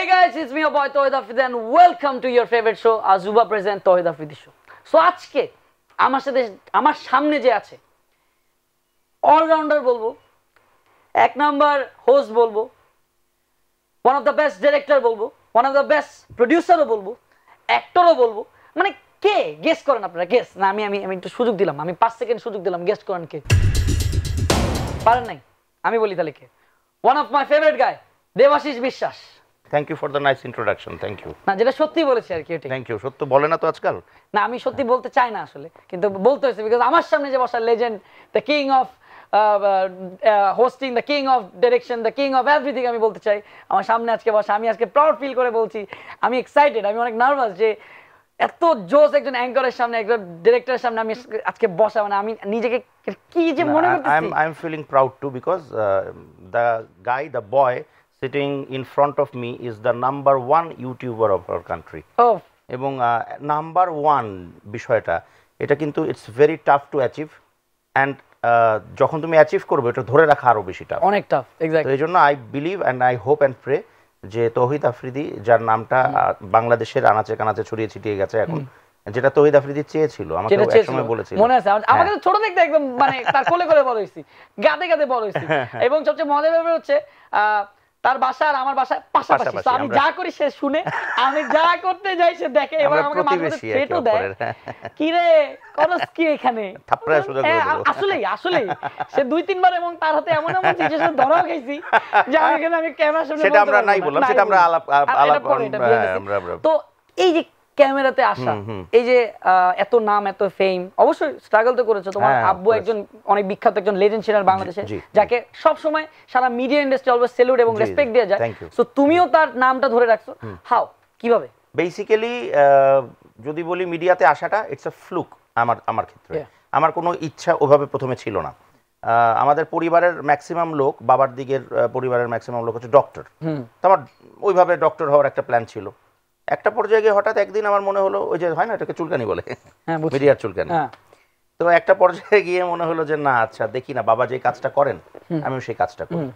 Hey guys, it's me your boy Tawhid Afridi and welcome to your favorite show Azuba present Tawhid Afridi show. So আজকে আমার সামনে যে আছে allrounder বলবো, এক নাম্বার হোস্ট বলবো, one of the best director বলবো, one of the best producerও বলবো, অ্যাক্টরও বলবো, মানে কে গেস করেন আপনারা? গেস না, আমি একটু সুযোগ দিলাম, আমি 5 সেকেন্ড সুযোগ দিলাম, গেস করেন কে? পারেন নাই? আমি বলি তাহলে কে? one of my favorite guy Debashis বিশ্বাস। Thank you for the nice introduction. Thank you. না, যেটা সত্যি বলেছি আর কি ওটাই। Thank you. সত্য বলে না তো আজকাল? না, আমি সত্যি বলতে চাই না আসলে, কিন্তু বলতে হয়েছে বিকজ আমার সামনে যে বসা legend, the king of hosting, the king of direction, the king of everything আমি বলতে চাই। আমার সামনে আজকে বসা, আমি আজকে প্রাউড ফিল করে বলছি, আমি এক্সাইটেড, আমি অনেক নার্ভাস যে এত জোস একজন অ্যাঙ্করের সামনে, একজন ডিরেক্টরের সামনে আমি আজকে বসা, মানে আমি নিজেকে কি যে মনে করতেছি। I'm feeling proud too because the guy, the boy sitting in front of me is the number one YouTuber of our country. Oh. এবং নাম্বার ওয়ান বিষয়টা এটা কিন্তু it's very tough to achieve, and যখন তুমি achieve করবে এটা ধরে রাখা আরো বেশি টাফ, অনেক টাফ। এক্স্যাক্টলি। তো এই জন্য I believe and I hope and pray যে তৌহিদ আফ্রিদি, যার নামটা বাংলাদেশের আনাচে কানাচে ছড়িয়ে ছিটিয়ে গেছে এখন, যেটা তৌহিদ আফ্রিদি চেয়েছিল, আমাকে একসময় বলেছিল, মনে আছে আমাকে তো ছোট দেখতে একদম, মানে তার কোলে কোলে বড় হইছি, গাদে গাদে বড় হইছি। এবং সবচেয়ে মজার ব্যাপার হচ্ছে তার বাসা আর আমার বাসা পাশাপাশি, তো আমি যা করি সে শুনে, আমি যা করতে যাই সে দেখে, এবং আমাকে মাঝে মাঝে পেটও দেয়, কি রে করস কি এখানে থাপড়া সুযোগ করে দেব। আসলে সে 2-3 বার, এবং তার হাতে এমন এমন সিচুয়েশন ধরাও খাইছি যে আমি এখানে আমি ক্যামেরার সামনে সেটা আমরা নাই বললাম, সেটা আমরা আলাপ তো এই যে ক্যামেরাতে আসা, এই যে এত নাম, এত ফেম, অবশ্যই স্ট্রাগল তো করেছো। তোমার আব্বু একজন অনেক বিখ্যাত একজন লেজেন্ড ছিলেন বাংলাদেশে, যাকে সব সময় সারা মিডিয়া ইন্ডাস্ট্রি অলওয়েজ স্যালুট এবং রেসপেক্ট দেয়া যায়। সো তুমিও তার নামটা ধরে রাখছো, হাউ, কিভাবে? বেসিক্যালি যদি বলি মিডিয়াতে আসাটা ইটস আ ফ্লুক। আমার ক্ষেত্রে আমার কোনো ইচ্ছা ওভাবে প্রথমে ছিল না। আমাদের পরিবারের ম্যাক্সিমাম লোক, বাবার দিকের পরিবারের ম্যাক্সিমাম লোক হচ্ছে ডক্টর, তো আমার ওইভাবে ডক্টর হওয়ার একটা প্ল্যান ছিল। একটা পর্যায়ে গিয়ে হঠাৎ একদিন আমার মনে হলো, ওই যে হয় না এটাকে চুলকানি বলে, মিডিয়ার চুলকানি, তো একটা পর্যায়ে গিয়ে মনে হলো যে না, আচ্ছা দেখি না, বাবা যে কাজটা করেন আমিও সেই কাজটা করি।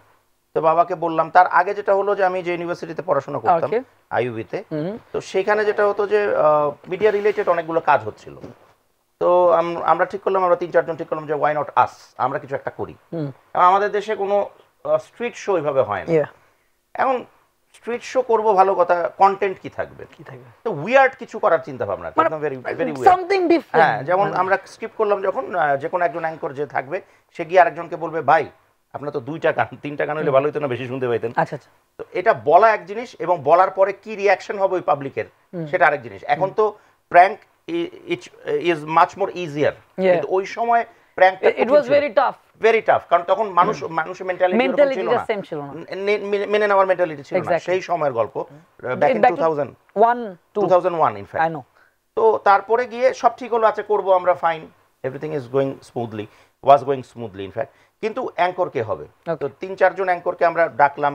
তো বাবাকে বললাম। তার আগে যেটা হলো যে আমি যে ইউনিভার্সিটিতে পড়াশোনা করতাম আইইউবিতে, তো সেখানে যেটা হতো যে মিডিয়া রিলেটেড অনেকগুলো কাজ হচ্ছিল, তো আমরা ঠিক করলাম, আমরা 3-4 জন ঠিক করলাম যে ওয়াই নট আস, আমরা কিছু একটা করি। আমাদের দেশে কোনো স্ট্রিট শো ওইভাবে হয় না। এখন স্ট্রিট শো করবো, ভালো কথা, কন্টেন্ট কি থাকবে, তো উইয়ার্ড কিছু করার চিন্তা ভাবনা, একদম very very weird, something different. হ্যাঁ, যেমন আমরা স্ক্রিপ্ট করলাম, যখন যে কোনো একজন অ্যাঙ্কর যে থাকবে সে গিয়ে আরেকজনকে বলবে, ভাই আপনার তো 2টা গান 3টা গান হলে ভালো হতো না, বেশি শুনতে পাইতেন। আচ্ছা আচ্ছা। তো এটা বলা এক জিনিস, এবং বলার পরে কি রিঅ্যাকশন হবে ওই পাবলিকের সেটা আরেক জিনিস। এখন তো prank is much more easier, কিন্তু ওই সময় প্র্যাঙ্কটা ইট ওয়াজ ভেরি টাফ, কারণ তখন মানুষের মেন্টালিটি ছিল না, মেনে নেওয়ার মেন্টালিটি ছিল না। সেই সময়ের গল্প, back in 2001 in fact. I know. তো তারপরে গিয়ে সব ঠিক হলো, আছে করব আমরা, fine, everything is going smoothly, was going smoothly in fact. কিন্তু অ্যাঙ্কর কে হবে? তো 3-4 জন অ্যাঙ্করকে আমরা ডাকলাম,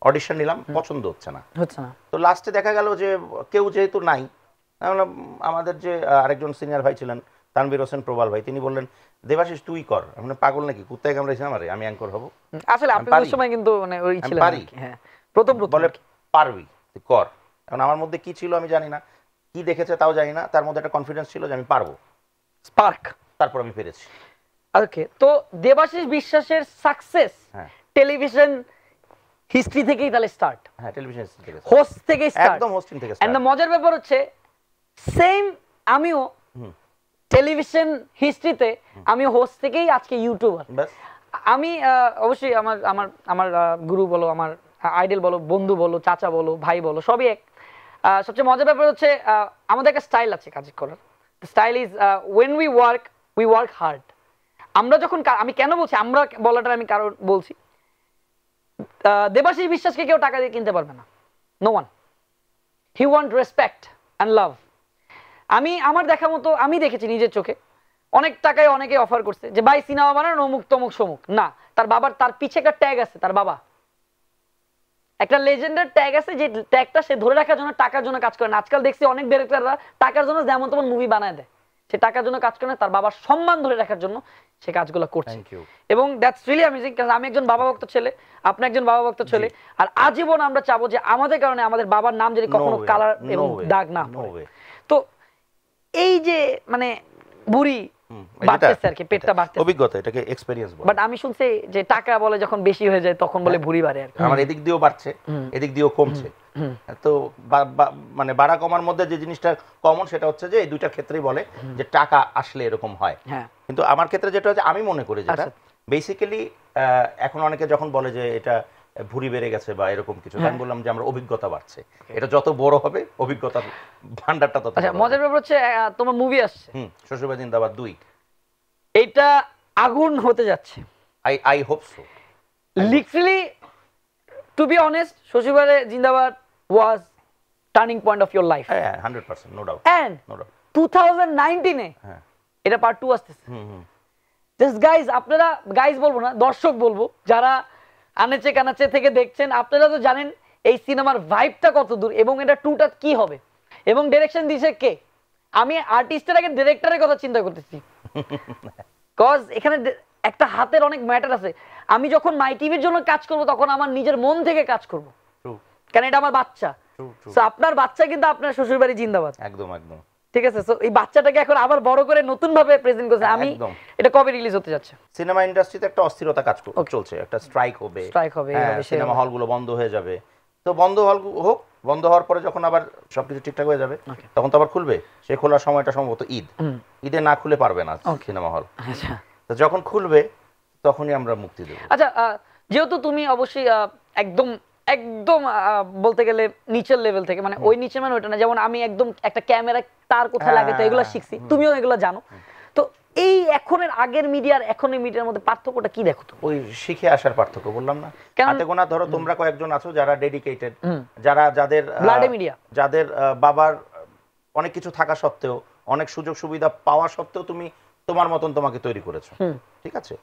অডিশন নিলাম, পছন্দ হচ্ছে না। তো লাস্টে দেখা গেল যে কেউ যেহেতু নাই, আমাদের যে আরেকজন সিনিয়র ভাই ছিলেন তানভীর হোসেন প্রবাল ভাই, তিনি বললেন, দেবাশিস তুই কর। আমরা পাগল নাকি, কুত্তায় কামড়াইছে আমারে, আমি অ্যাঙ্কর হব? আসলে আপনি ওই সময় কিন্তু মানে ওই ছিলেন, হ্যাঁ প্রথম বলে পারবি, তুই কর। এখন আমার মধ্যে কি ছিল আমি জানি না, কি দেখেছে তাও জানি না, তার মধ্যে একটা কনফিডেন্স ছিল যে আমি পারবো, স্পার্ক, তারপর আমি পেরেছি। ওকে, তো দেবাশিস বিশ্বাসের সাকসেস টেলিভিশন হিস্ট্রি থেকেই তাহলে স্টার্ট? হ্যাঁ, টেলিভিশন হিস্ট্রি থেকে, হোস্ট থেকে স্টার্ট, একদম হোস্টিং থেকে স্টার্ট। এন্ড দ্য মজার ব্যাপার হচ্ছে সেম, আমিও টেলিভিশন হিস্ট্রিতে, আমি হোস্ট থেকেই আজকে ইউটিউবার। আমি অবশ্যই আমার গুরু বলো, আমার আইডল বলো, বন্ধু বলো, চাচা বলো, ভাই বলো, সবই এক। সবচেয়ে মজার ব্যাপার হচ্ছে আমাদের একটা স্টাইল আছে কাজ করার। Style is when we work hard. আমরা যখন, আমি কেন বলছি আমরা বলাটা, আমি কারণ বলছি, দেবাশিস বিশ্বাসকে কেউ টাকা দিয়ে কিনতে পারবে না, no one. He want respect and love. আমার দেখা মতো আমি দেখেছি নিজের চোখে, অনেক টাকায় অনেকে অফার করছে যে ভাই সিনেমা বানানো, অমুক তমুক সমুক, না, তার বাবার, তার পিছে একটা ট্যাগ আছে, তার বাবা একটা লেজেন্ডার ট্যাগ আছে, যে ট্যাগটা সে ধরে রাখার জন্য, টাকার জন্য কাজ করে না। আজকাল দেখছি অনেক ডিরেক্টররা টাকার জন্য যেমন তেমন মুভি বানায় দেয়, সে টাকার জন্য কাজ করে না, তার বাবার সম্মান ধরে রাখার জন্য সে কাজগুলো করছে Thank you. এবং দ্যাটস রিয়েলি অ্যামেজিং কারণ আমি একজন বাবা ভক্ত ছেলে, আপনি একজন বাবা ভক্ত ছেলে, আর আজীবন আমরা চাবো যে আমাদের কারণে আমাদের বাবার নাম যদি কখনো way, কালার no এবং way, দাগ না no পড়ে। way. তো এই যে মানে বুড়ি বাড়তেছে আর কি, পেটটা বাড়তেছে, অভিজ্ঞতা, এটাকে এক্সপেরিয়েন্স বলে। বাট আমি শুনছি যে টাকা বলে যখন বেশি হয়ে যায় তখন বলে ভুঁড়ি বাড়ে আর কি। আমার এদিক দিয়েও বাড়ছে, এদিক দিয়েও কমছে। তো মানে বাড়া কমার মধ্যে যে জিনিসটা কমন সেটা হচ্ছে যে এই দুইটার ক্ষেত্রেই বলে যে টাকা আসলে এরকম হয়। হ্যাঁ, কিন্তু আমার ক্ষেত্রে যেটা হচ্ছে আমি মনে করি যেটা বেসিক্যালি এখন অনেকে যখন বলে যে এটা ভুঁড়ি বেড়ে গেছে বা এরকম কিছু, আমি বললাম যে আমার অভিজ্ঞতা বাড়ছে। এটা যত বড় হবে অভিজ্ঞতার ভান্ডারটা তত। আচ্ছা, মজার ব্যাপার হচ্ছে তোমার মুভি আসছে, শ্বশুরবাড়ি জিন্দাবাদ 2, এটা আগুন হতে যাচ্ছে। I hope so. Literally to be honest, Shwashurbari Zindabad was turning point of your life. হ্যাঁ, 100%, no doubt, and no doubt. 2019 এ হ্যাঁ, এটা পার্ট 2 আসতেছে। জাস্ট গাইজ, আপনারা গাইজ বলবো না, দর্শক বলবো, যারা আনাচে কানাচে থেকে দেখছেন, আপনারা তো জানেন এই সিনেমার ভাইবটা কত দূর এবং এটা 2টা কি হবে এবং ডাইরেকশন দিয়েছে কে। আমি আর্টিস্টের আগে ডিরেক্টরের কথা চিন্তা করতেছি, কজ এখানে একটা হাতের অনেক ম্যাটার আছে। আমি যখন মাই টিভির জন্য কাজ করব তখন আমার নিজের মন থেকে কাজ করব, কারণ এটা আমার বাচ্চা। সো আপনার বাচ্চা কিন্তু আপনার শ্বশুরবাড়ি জিন্দাবাদ, একদম একদম, ঠিক আছে। সো এই বাচ্চাটাকে এখন আবার বড় করে নতুন ভাবে প্রেজেন্ট করছে। আমি এটা কবে রিলিজ হতে যাচ্ছে? সিনেমা ইন্ডাস্ট্রিতে একটা অস্থিরতা কাজ চলছে, একটা স্ট্রাইক হবে, সিনেমা হলগুলো বন্ধ হয়ে যাবে। তো বন্ধ হল হোক, বন্ধ হওয়ার পরে যখন আবার সবকিছু ঠিকঠাক হয়ে যাবে তখন তো আবার খুলবে। সে খোলার সময়টা সম্ভবত ঈদে না খুলে পারবে না সিনেমা হল। আচ্ছা, তো যখন খুলবে তখনই আমরা মুক্তি দেব। আচ্ছা, যেহেতু তুমি অবশ্যই একদম একদম বলতে গেলে নিচের লেভেল থেকে, মানে ওই নিচে মানে ওইটা না, যেমন আমি একদম একটা ক্যামেরা তার কোথায় লাগে তো এগুলো শিখছি, তুমিও এগুলো জানো। তো এই এখনের আগের মিডিয়ার এখনের মিডিয়ার মধ্যে পার্থক্যটা কি দেখো? তো ওই শিখে আসার পার্থক্য বললাম না, হাতে গোনা ধরো তোমরা কয়েকজন আছো যারা ডেডিকেটেড, যারা যাদের বাবার অনেক কিছু থাকা সত্ত্বেও, অনেক সুযোগ সুবিধা পাওয়া সত্ত্বেও তুমি তোমার মতন তোমাকে তৈরি করেছো, ঠিক আছে।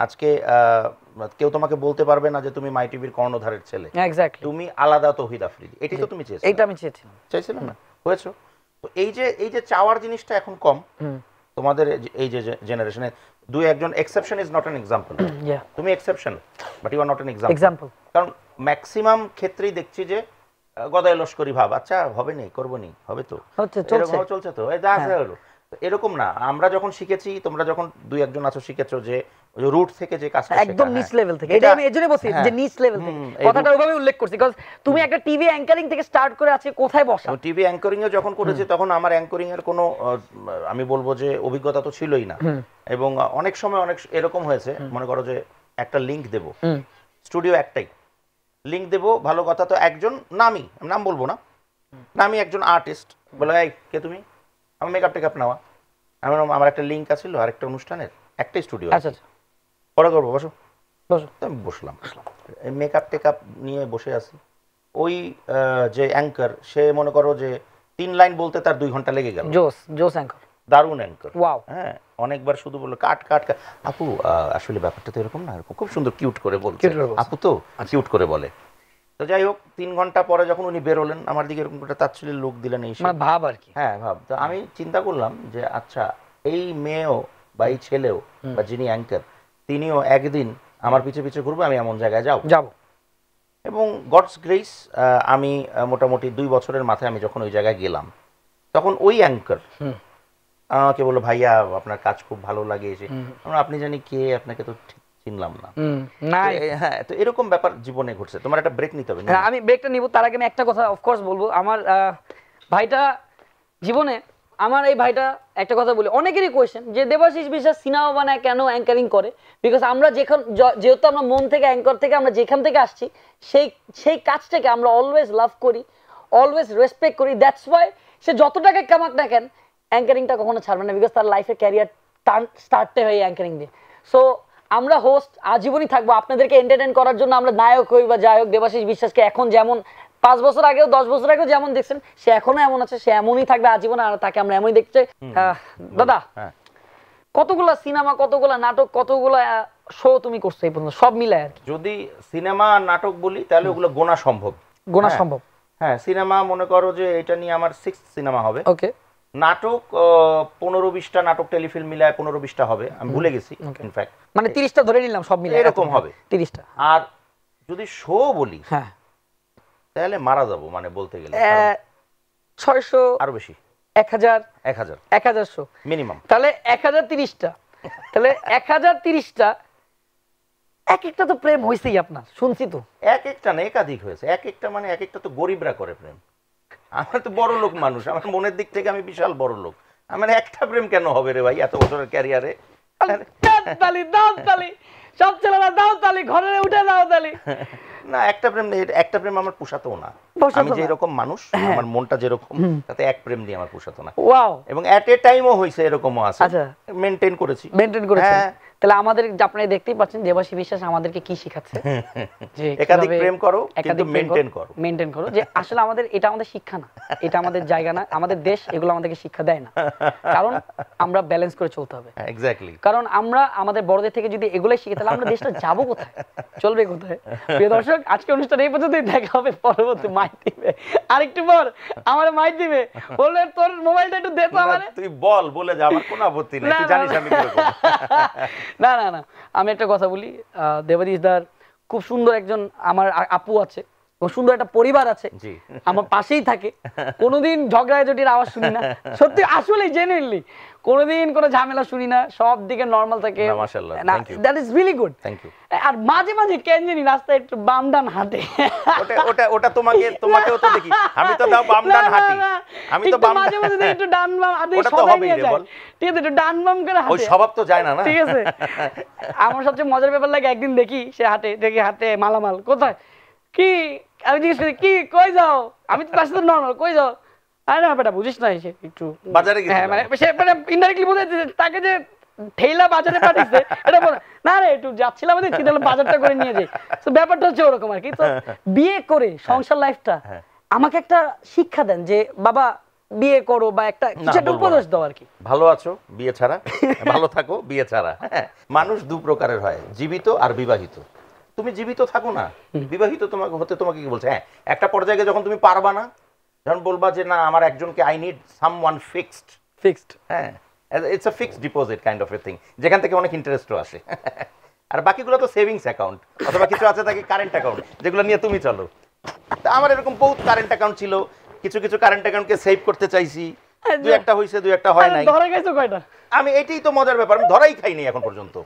আজকে কেউ তোমাকে বলতে পারবে না যে তুমি মাই টিভির কর্ণধারের ছেলে, তুমি আলাদা তৌহিদ আফ্রিদি। এটাই তো তুমি চেয়েছিলে, এটা আমি চেয়েছিলাম না, হয়েছো। তো এই যে চাওয়ার জিনিসটা এখন কম তোমাদের এই যে জেনারেশনে। দুই একজন exception is not an example. তুমি exception but you are not an example. কারণ ম্যাক্সিমাম ক্ষেত্রেই দেখছি যে গদাই লস্করি ভাব, আচ্ছা হবে নি, করবো নি, হবে তো, এরকম চলছে তো, এই যা আছে হলো। এরকম না, আমরা যখন শিখেছি, তোমরা যখন দুই একজন আছো শিখেছো যে রুট থেকে যে কাজটা একদম নিচ লেভেল থেকে, এটা আমি এজন্য বলছি যে নিচ লেভেল থেকে, কথাটা ওইভাবে উল্লেখ করছি কারণ তুমি একটা টিভি অ্যাঙ্কারিং থেকে স্টার্ট করে আজকে কোথায় বসা। টিভি অ্যাঙ্কারিং এ যখন করেছি তখন আমার অ্যাঙ্কারিং এর কোনো আমি বলবো যে অভিজ্ঞতা তো ছিলই না। এবং অনেক সময় অনেক এরকম হয়েছে, মনে করো যে একটা লিংক দেব, স্টুডিও একটাই লিংক দেব, ভালো কথা, তো একজন নাম বলবো না, নামি একজন আর্টিস্ট বলে, এই কে তুমি? আমার মেকআপ টেকআপ নেওয়া, আমার একটা লিঙ্ক আছিল আরেকটা অনুষ্ঠানের, একটাই স্টুডিও, আচ্ছা পরে করবো, বসো বসো। আমি বসলাম, মেকআপ টেকআপ নিয়ে বসে আছি। ওই যে অ্যাঙ্কার, সে মনে করো যে 3 লাইন বলতে তার 2 ঘন্টা লেগে গেল। জোস অ্যাঙ্কার, দারুণ অ্যাঙ্কার, ওয়াও। হ্যাঁ, অনেকবার শুধু বললো কাট কাট, আপু আসলে ব্যাপারটা তো এরকম না, এরকম, খুব সুন্দর কিউট করে বলছে, আপু তো কিউট করে বলে। তো যাই হোক, 3 ঘন্টা পরে যখন উনি বেরোলেন, আমার দিকে এরকম একটা তাচ্ছিল্যের লোক দিলেন, এই ভাব আর কি। হ্যাঁ, ভাব। তো আমি চিন্তা করলাম যে আচ্ছা, এই মেয়েও বা এই ছেলেও বা যিনি অ্যাঙ্কার, তিনিও একদিন আমার পিছে পিছে ঘুরবে, আমি এমন জায়গায় যাব। এবং গডস গ্রেস, আমি মোটামুটি 2 বছরের মাথায় আমি যখন ওই জায়গায় গেলাম, তখন ওই অ্যাঙ্কার আমাকে বললো, ভাইয়া আপনার কাজ খুব ভালো লাগে। আপনি জানি কে, আপনাকে তো ঠিক চিনলাম না। হ্যাঁ, তো এরকম ব্যাপার জীবনে ঘটছে। তোমার একটা ব্রেক নিতে হবে। আমি ব্রেকটা নিব, তার আগে আমি একটা কথা অফকোর্স বলবো। আমার ভাইটা জীবনে, আমার এই ভাইটা একটা কথা বলি, অনেকেরই কোয়েশ্চেন যে দেবাশিস বিশ্বাস সিনেমা বানায় কেন অ্যাঙ্কারিং করে? বিকজ আমরা যেহেতু আমরা মন থেকে অ্যাঙ্কর থেকে আমরা যেখান থেকে আসছি, সেই কাজটাকে আমরা অলওয়েজ লাভ করি, অলওয়েজ রেসপেক্ট করি। দ্যাটস ওয়াই সে যত টাকা কামাক না কেন অ্যাঙ্কারিংটা কখনো ছাড়বে না, বিকজ তার লাইফের ক্যারিয়ার স্টার্টে হয় অ্যাঙ্কারিং দিয়ে। সো আমরা হোস্ট আজীবনই থাকবো আপনাদেরকে এন্টারটেইন করার জন্য। আমরা নায়ক হই বা যাই হোক, দেবাশিস বিশ্বাসকে এখন যেমন 5 বছর আগেও 10 বছর আগেও যেমন দেখছেন, সে এখনো এমন আছে, সে এমনই থাকবে আজীবন, আর তাকে আমরা এমনই দেখতে। দাদা, কতগুলা সিনেমা, কতগুলা নাটক, কতগুলা শো তুমি করছো এই পর্যন্ত, সব মিলায় আর কি? যদি সিনেমা নাটক বলি তাহলে ওগুলো গোনা সম্ভব। হ্যাঁ, সিনেমা মনে করো যে এটা নিয়ে আমার 6th সিনেমা হবে। ওকে, নাটক 15-20টা নাটক টেলিফিল্ম মিলায় 15-20টা হবে, আমি ভুলে গেছি ইনফ্যাক্ট, মানে 30টা ধরে নিলাম সব মিলে এরকম হবে 30টা। আর যদি শো বলি হ্যাঁ তাহলে মারা যাব, মানে বলতে গেলে 600 আরো বেশি, 1000 1100 শো মিনিমাম। তাহলে 1030টা, তাহলে 1030টা এক একটা তো প্রেম হইছেই আপনার, শুনছি তো। এক একটা না, একাধিক হয়েছে, এক একটা মানে এক একটা তো গরিবরা করে প্রেম, আমার তো বড় লোক মানুষ, আমার মনের দিক থেকে আমি বিশাল বড় লোক, আমার একটা প্রেম কেন হবে রে ভাই এত বছরের ক্যারিয়ারে? তালি দাও তালি, সব ছেলেরা দাও তালি, ঘরে উঠে দাও তালি। না একটা প্রেম নেই, একটা প্রেম আমার পোষাতো না, পোষাতো আমি না। যেরকম মানুষ আমার মনটা যেরকম, তাতে এক প্রেম দিয়ে আমার পোষাতো না। ওয়াও। এবং এট এ টাইমও হয়েছে এরকমও আছে, আচ্ছা। মেনটেন করেছি। মেইনটেইন করেছেন। হ্যাঁ। তাহলে আমাদের আপনারা দেখতেই পাচ্ছেন দেবাশী বিশ্বাস আমাদেরকে কি শেখাচ্ছে, যে একাধিক প্রেম করো কিন্তু মেনটেন করো, মেইনটেইন করো, যে আসলে আমাদের এটা আমাদের শিক্ষা না, এটা আমাদের জায়গা না, আমাদের দেশ এগুলো আমাদেরকে শিক্ষা দেয় না, কারণ আমরা ব্যালেন্স করে চলতে হবে। এক্স্যাক্টলি। কারণ আমরা আমাদের বড়দের থেকে যদি এগুলাই শিখি তাহলে আমরা দেশটা যাবো কোথায়, চলবে কোথায়? প্রিয় দর্শক, আজকে অনুষ্ঠান এই পর্যন্তই, দেখা হবে পরবর্তী মাইক দিবে, আরেকটু পর আমার মাইক দিবে, বলবে তোর মোবাইলটা একটু দে তো আমারে। তুই বল, বলে যা, আমার কোনো আপত্তি নেই, তুই জানিস আমি কিরকম। না না না, আমি একটা কথা বলি, দেবাদিস দার খুব সুন্দর একজন আমার আপু আছে, এবং সুন্দর একটা পরিবার আছে, জি। আমার পাশেই থাকে, কোনোদিন ঝগড়াঝাটির আওয়াজ শুনি না, সত্যি আসলে জেনুইনলি কোনোদিন কোনো ঝামেলা শুনি না, সব দিকে নরমাল থাকে, না, মাশাআল্লাহ, thank you, that is really good. Thank you. আর মাঝে মাঝে কেন জানি রাস্তায় একটু বাম ডান হাঁটে, ওটা ওটা ওটা তোমাকেও তো দেখি, আমি তো দাও বাম ডান হাঁটি, আমি তো বাম মাঝে মাঝে একটু ডান বাম হাঁটে, ওটা তো সবাই হবেই নিয়ে রে যায়, বল। ঠিক আছে, একটু ডান বাম করে ওই হাঁটে, স্বভাব তো যায় না, না ঠিক আছে। আমার সবচেয়ে মজার ব্যাপার লাগে, একদিন দেখি সে হাটে, দেখি হাটে মালামাল, কোথায় কি, আমি জিজ্ঞেস করি কি কই যাও, আমি তো তার সাথে নর্মাল, কই যাও, আরে না বেটা বুঝিস না, সে একটু বাজারে গেছে, হ্যাঁ মানে সে মানে ইনডাইরেক্টলি বোঝাচ্ছে যে তাকে যে ঠেলা বাজারে পাঠিয়েছে, এটা বলে না রে একটু যাচ্ছিলাম আমাদের কি তাহলে বাজারটা করে নিয়ে যাই, তো ব্যাপারটা হচ্ছে ওরকম আর কি। তো বিয়ে করে সংসার লাইফটা আমাকে একটা শিক্ষা দেন যে বাবা বিয়ে করো, বা একটা কিছু একটা উপদেশ দাও আর কি। ভালো আছো বিয়ে ছাড়া, ভালো থাকো বিয়ে ছাড়া। হ্যাঁ, মানুষ দু প্রকারের হয়, জীবিত আর বিবাহিত। তুমি জীবিত থাকো না, বিবাহিত তোমাকে হতে তোমাকে কি বলছে, হ্যাঁ একটা পর্যায়ে যখন তুমি পারবা না, যখন বলবা যে না আমার একজনকে আই নিড সামওয়ান ফিক্সড, হ্যাঁ it's a fixed deposit kind of a thing, যেখান থেকে অনেক ইন্টারেস্টও আসে। আর বাকিগুলো তো সেভিংস অ্যাকাউন্ট, অথবা কিছু আছে থাকে কারেন্ট অ্যাকাউন্ট, যেগুলো নিয়ে তুমি চলো। তা আমার এরকম বহুত কারেন্ট অ্যাকাউন্ট ছিল, কিছু কিছু কারেন্ট অ্যাকাউন্টকে সেভ করতে চাইছি, দুই একটা হয়েছে দুই একটা হয় নাই। ধরা গেছো কয়টা? আমি এটাই তো মজার ব্যাপার, আমি ধরাই খাইনি এখন পর্যন্ত,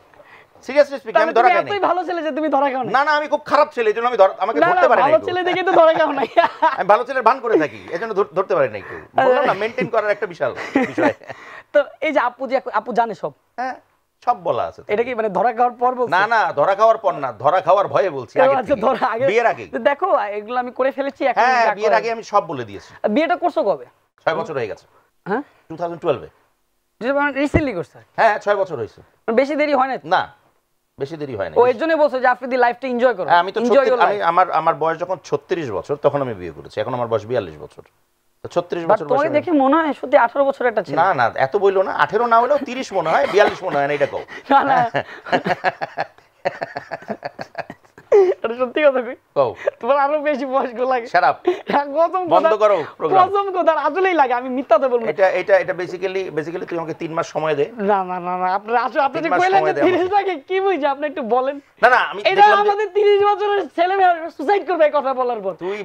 সিরিয়াসলি স্পিকিং আমি ধরা খাইনি। তুই ভালো ছেলে যে তুমি ধরা খাও না? না না, আমি খুব খারাপ ছেলে, এজন্য আমি আমাকে না ধরতে না, পারে নাই। ভালো ছেলে দেখে তো ধরা খাও নাই। আমি ভালো ছেলের ভান করে থাকি, এজন্য ধরতে পারে নাই কেউ। বললাম না, মেইনটেইন করার একটা বিশাল বিষয়। তো এই যে আপু, যে আপু জানে সব, হ্যাঁ সব বলা আছে। এটা কি মানে ধরা খাওয়ার পর বলছো? না না, ধরা খাওয়ার পর না, ধরা খাওয়ার ভয়ে বলছি, আগে আচ্ছা, থেকে। ধরা আগে, বিয়ের আগে দেখো এগুলো আমি করে ফেলেছি এখন। হ্যাঁ, যা বিয়ের করার। আগে আমি সব বলে দিয়েছি। বিয়েটা করছো কবে? 6 বছর হয়ে গেছে। হ্যাঁ 2012 এ। যেটা মানে রিসেন্টলি করছো? হ্যাঁ 6 বছর হয়েছে। বেশি দেরি হয় না? না বেশি দেরি হয় না। ও এর জন্যই বলছো যে আপনি লাইফটা এনজয় করো। হ্যাঁ, আমি তো আমার বয়স যখন 36 বছর তখন আমি বিয়ে করেছি, এখন আমার বয়স 42 বছর। তো 36 বছর তোমাকে দেখে মনে হয় সত্যি 18 বছর একটা ছেলে। না না, এত বইলো না, 18 না হলেও 30 মনে হয়, 42 মনে হয় না, এটা কও। না না, এটা সত্যি কথা কই, কও তোমার আরো বেশি বয়স গো লাগে। শাট আপ, গৌতম বন্ধ করো প্রোগ্রাম। গৌতম কথা আসলেই লাগে, আমি মিথ্যা তো বলবো না। এটা বেসিক্যালি তুই আমাকে 3 মাস সময় দে। না না না না, আপনি যে 3 মাস কইলেন সময় যে দে 30 লাগে, কি বুঝি আপনি একটু বলেন। না না, আমি এটা দেখলাম যে আমাদের 30 বছরের ছেলে মেয়ে সুসাইড করবে এই কথা বলার পর। তুই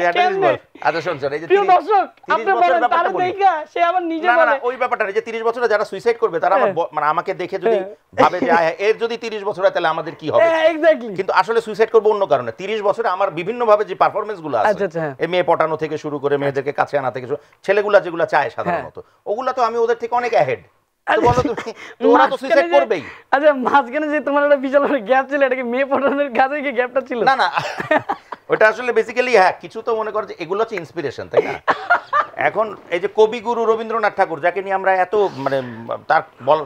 একটা জিনিস বল। আচ্ছা শোন, এই যে প্রিয় দর্শক, 30 আপনি বছরের বলেন, ব্যাপারটা তার বলি। দেখা সে আবার নিজে না না বলে। না, ওই ব্যাপারটা না, যে 30 বছরে যারা সুইসাইড করবে তারা আমার মানে আমাকে দেখে যদি ভাবে যে এর যদি 30 বছর হয় তাহলে আমাদের কি হবে। এক্স্যাক্টলি। কিন্তু আসলে সুইসাইড করবে অন্য কারণে। 30 বছরে আমার বিভিন্ন ভাবে যে পারফরম্যান্স গুলো আছে, আচ্ছা, আচ্ছা। এই মেয়ে পটানো থেকে শুরু করে মেয়েদেরকে কাছে আনা থেকে ছেলেগুলা যেগুলা চায় সাধারণত, ওগুলা তো আমি ওদের থেকে অনেক অ্যাহেড। তো বলো তুমি, ওরা তো সুইসাইড করবেই। আচ্ছা, মাঝখানে যে তোমার একটা বিশাল গ্যাপ ছিল, এটা কি মেয়ে পটানোর কাছে কি গ্যাপটা ছিল? না না, ওটা আসলে বেসিক্যালি হ্যাঁ কিছু তো মনে করো যে এগুলো হচ্ছে ইন্সপিরেশন, তাই না? এখন এই যে কবিগুরু রবীন্দ্রনাথ ঠাকুর, যাকে নিয়ে আমরা এত মানে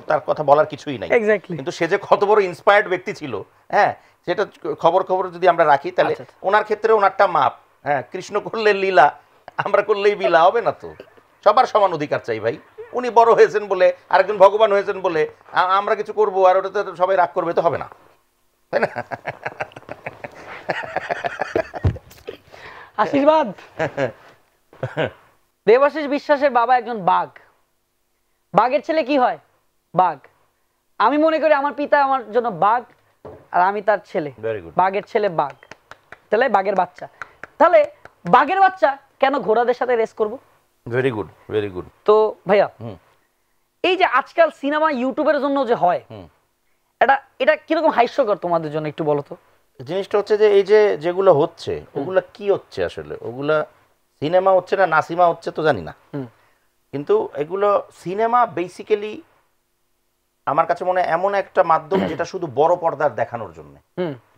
তার কথা বলার কিছুই নাই, এক্স্যাক্টলি। কিন্তু সে যে কত বড় ইন্সপায়ার্ড ব্যক্তি ছিল, হ্যাঁ সেটা খবর যদি আমরা রাখি তাহলে ওনার ক্ষেত্রে ওনারটা মাপ। হ্যাঁ, কৃষ্ণ করলে লীলা, আমরা করলেই বিলা, হবে না তো। সবার সমান অধিকার চাই ভাই। উনি বড় হয়েছেন বলে, আরেকজন ভগবান হয়েছেন বলে আমরা কিছু করবো আর ওটাতে সবাই রাগ করবে, তো হবে না, তাই না? আশীর্বাদ। দেবাশিস বিশ্বাসের বাবা একজন বাঘ, বাঘের ছেলে কি হয়? বাঘ। আমি মনে করি আমার পিতা আমার জন্য বাঘ, আর আমি তার ছেলে, বাঘের ছেলে বাঘ, তাহলে বাঘের বাচ্চা। তাহলে বাঘের বাচ্চা কেন ঘোড়াদের সাথে রেস করব? Very good, very good. তো ভাইয়া, এই যে আজকাল সিনেমা ইউটিউবের জন্য যে হয়, এটা কিরকম হাস্যকর তোমাদের জন্য একটু বলো তো। জিনিসটা হচ্ছে যে এই যে যেগুলো হচ্ছে ওগুলা কি হচ্ছে আসলে, ওগুলা সিনেমা হচ্ছে না নাসিমা হচ্ছে তো জানি না, কিন্তু এগুলো সিনেমা বেসিক্যালি আমার কাছে মনে হয় এমন একটা মাধ্যম যেটা শুধু বড় পর্দার দেখানোর জন্য।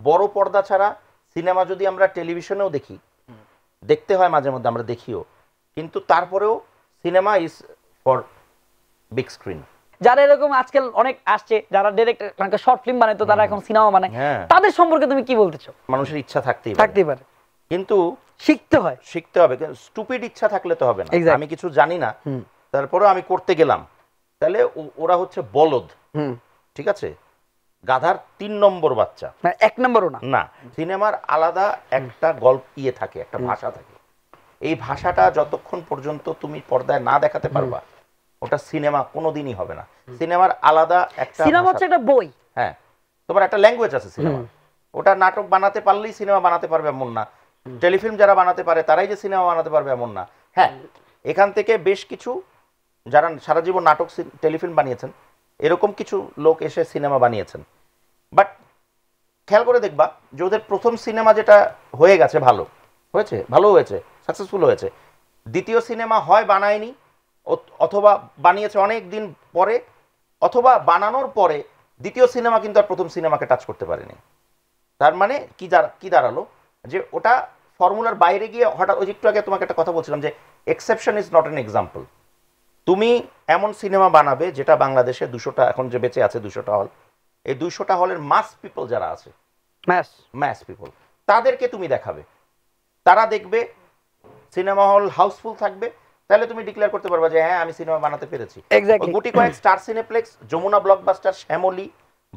বড় পর্দা ছাড়া সিনেমা যদি আমরা টেলিভিশনেও দেখি, দেখতে হয় মাঝে মধ্যে, আমরা দেখিও, কিন্তু তারপরেও cinema is for big screen. যারা এরকম আজকাল অনেক আসছে, যারা ডাইরেক্ট শর্ট ফিল্ম বানায়, তো তারা এখন সিনেমা বানায়, তাদের সম্পর্কে তুমি কি বলতে চাও? মানুষের ইচ্ছা থাকতেই পারে, কিন্তু শিখতে হয়, শিখতে হবে। স্টুপিড ইচ্ছা থাকলে তো হবে না। আমি কিছু জানি না, তারপরেও আমি করতে গেলাম, তাহলে ওরা হচ্ছে বলদ, ঠিক আছে, গাধার 3 নম্বর বাচ্চা, 1 নম্বরও না। না, সিনেমার আলাদা একটা গল্প থাকে, একটা ভাষা থাকে। এই ভাষাটা যতক্ষণ পর্যন্ত তুমি পর্দায় না দেখাতে পারবা, ওটা সিনেমা কোনোদিনই হবে না। সিনেমার আলাদা একটা সিনেমা হচ্ছে একটা বই, হ্যাঁ, তোমার একটা ল্যাঙ্গুয়েজ আছে সিনেমা। ওটা নাটক বানাতে পারলেই সিনেমা বানাতে পারবে এমন না, টেলিফিল্ম যারা বানাতে পারে তারাই যে সিনেমা বানাতে পারবে এমন না। হ্যাঁ, এখান থেকে বেশ কিছু যারা সারা জীবন নাটক টেলিফিল্ম বানিয়েছেন, এরকম কিছু লোক এসে সিনেমা বানিয়েছেন। বাট খেয়াল করে দেখবা যে ওদের প্রথম সিনেমা যেটা হয়ে গেছে, ভালো হয়েছে, সাকসেসফুল হয়েছে, দ্বিতীয় সিনেমা হয় বানায়নি, অথবা বানিয়েছে অনেক দিন পরে, অথবা বানানোর পরে দ্বিতীয় সিনেমা কিন্তু আর প্রথম সিনেমাকে টাচ করতে পারেনি। তার মানে কি দাঁড়ালো, যে ওটা ফর্মুলার বাইরে গিয়ে হঠাৎ, ওই একটু আগে তোমাকে একটা কথা বলছিলাম যে exception is not an example. তুমি এমন সিনেমা বানাবে যেটা বাংলাদেশে 200টা, এখন যে বেঁচে আছে 200টা হল, এই 200টা হলের মাস পিপল যারা আছে, ম্যাস পিপল, তাদেরকে তুমি দেখাবে, তারা দেখবে, সিনেমা হল হাউসফুল থাকবে, তাহলে তুমি ডিক্লেয়ার করতে পারবা যে হ্যাঁ আমি সিনেমা বানাতে পেরেছি। গুটি কয়েক star cineplex, Jamuna blockbuster, Shyamoli,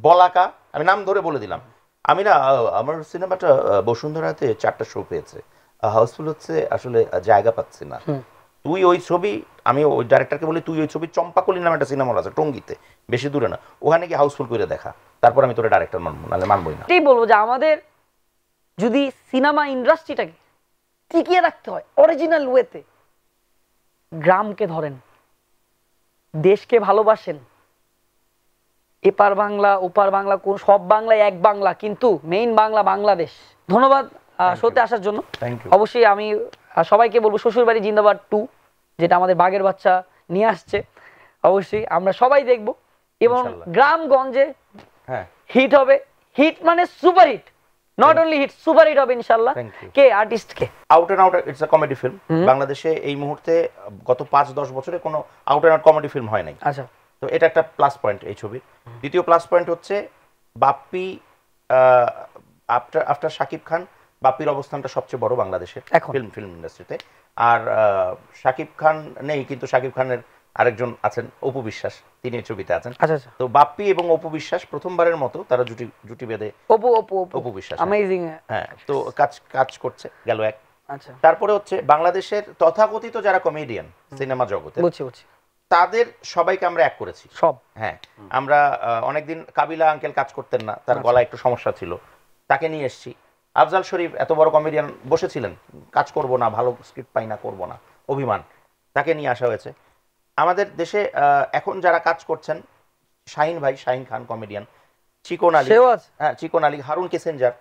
Balaka, আমি নাম ধরে বলে দিলাম, আমি না, আমার সিনেমাটা বসুন্ধরাতে 4টা শো পেয়েছে, হাউসফুল হচ্ছে, আসলে জায়গা পাচ্ছি না। তুই ওই ছবি, আমি ওই ডাইরেক্টরকে বলি, তুই ওই ছবি চম্পাকলি নামে একটা সিনেমা আছে টঙ্গীতে, বেশি দূরে না, ওখানে গিয়ে হাউসফুল করে দেখা, তারপর আমি তোর ডাইরেক্টর মানবো, নাহলে মানবই না। এটাই বলবো যে আমাদের যদি সিনেমা ইন্ডাস্ট্রিটাকে টিকিয়ে রাখতে হয় অরিজিনাল ওয়েতে, গ্রামকে ধরেন, দেশকে ভালোবাসেন, এপার বাংলা ওপার বাংলা, কোন সব বাংলায় এক বাংলা, কিন্তু মেইন বাংলা বাংলাদেশ। ধন্যবাদ শোতে আসার জন্য। অবশ্যই আমি সবাইকে বলবো শ্বশুরবাড়ি জিন্দাবাদ 2, যেটা আমাদের বাঘের বাচ্চা নিয়ে আসছে, অবশ্যই আমরা সবাই দেখব, এবং গ্রামগঞ্জে হিট হবে, হিট মানে super hit, not only hit, super hit হবে ইনশাআল্লাহ। কে আর্টিস্ট কে? Out and out it's a comedy film. বাংলাদেশে এই মুহূর্তে গত 5-10 বছরে কোনো out and out comedy film হয় নাই। আচ্ছা, তো এটা একটা প্লাস পয়েন্ট এই ছবির। দ্বিতীয় প্লাস পয়েন্ট হচ্ছে বাপ্পি, আফটার শাকিব খান, বাপ্পির অবস্থানটা সবচেয়ে বড় বাংলাদেশের ফিল্ম ইন্ডাস্ট্রিতে। আর শাকিব খান নেই, কিন্তু শাকিব খানের আরেকজন আছেন, অপু বিশ্বাস, তিনি এই ছবিতে আছেন। তো বাপ্পি এবং অপু বিশ্বাস প্রথমবারের মতো তারা জুটি বেঁধে, অপু বিশ্বাস অ্যামেজিং, হ্যাঁ, তো কাজ করছে গেল এক। আচ্ছা, তারপরে হচ্ছে বাংলাদেশের তথাকথিত যারা কমেডিয়ান সিনেমা জগতে, তাদের সবাইকে আমরা এক করেছি সব। হ্যাঁ, আমরা অনেকদিন কাবিলা আঙ্কেল কাজ করতেন না, তার গলায় একটু সমস্যা ছিল, তাকে নিয়ে এসেছি। আফজাল শরীফ এত বড় কমেডিয়ান বসেছিলেন, কাজ করব না, ভালো স্ক্রিপ্ট পাই না, করব না, অভিমান, তাকে নিয়ে আসা হয়েছে। আমাদের দেশে এখন যারা কাজ করছেন, শাহিন খান কমেডিয়ান, চিকন আলী, হারুন কিসেঞ্জার,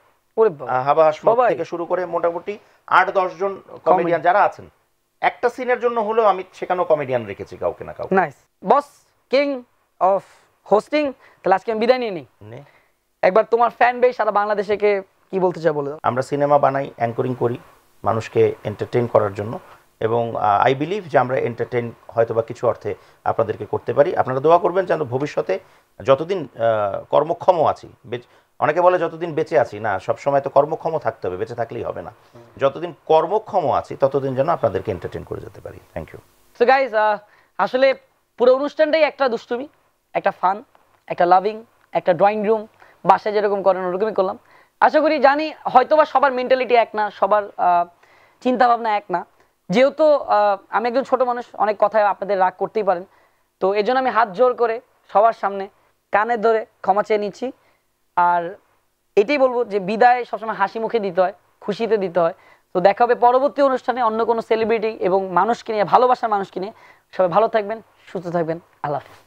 হাবা হাসমত থেকে শুরু করে মোটামুটি 8-10 জন কমেডিয়ান যারা আছেন, একটা সিনের জন্য হলেও আমি সেখানেও কমেডিয়ান রেখেছি কাউকে না কাউকে। Nice boss, king of hosting. তাহলে আজকে আমি বিদায় নিয়ে নিই। একবার তোমার ফ্যান বেস সারা বাংলাদেশকে কি বলতে চাও বলে দাও। আমরা সিনেমা বানাই, অ্যাঙ্করিং করি মানুষকে এন্টারটেইন করার জন্য, এবং আই বিলিভ যে আমরা এন্টারটেইন হয়তোবা কিছু অর্থে আপনাদেরকে করতে পারি। আপনারা দোয়া করবেন যেন ভবিষ্যতে যতদিন কর্মক্ষম আছি, অনেকে বলে যতদিন বেঁচে আছি, না, সবসময় তো কর্মক্ষম থাকতে হবে, বেঁচে থাকলেই হবে না, যতদিন কর্মক্ষম আছি ততদিন যেন আপনাদেরকে এন্টারটেইন করে যেতে পারি। Thank you. সো গাইজ, আসলে পুরো অনুষ্ঠানটাই একটা দুষ্টুমি, একটা ফান, একটা লাভিং, একটা ড্রয়িং রুম, বাসায় যেরকম করেন ওরকমই করলাম। আশা করি, জানি হয়তোবা সবার মেন্টালিটি এক না, সবার চিন্তা ভাবনা এক না, যেহেতু আমি একজন ছোট মানুষ, অনেক কথায় আপনাদের রাগ করতেই পারেন, তো এই জন্য আমি হাত জোর করে সবার সামনে কানে ধরে ক্ষমা চেয়ে নিচ্ছি। আর এটাই বলবো যে বিদায় সবসময় হাসি মুখে দিতে হয়, খুশিতে দিতে হয়। তো দেখা হবে পরবর্তী অনুষ্ঠানে অন্য কোনো সেলিব্রিটি এবং মানুষকে নিয়ে, ভালোবাসার মানুষকে নিয়ে। সবাই ভালো থাকবেন, সুস্থ থাকবেন, আল্লাহ হাফেজ।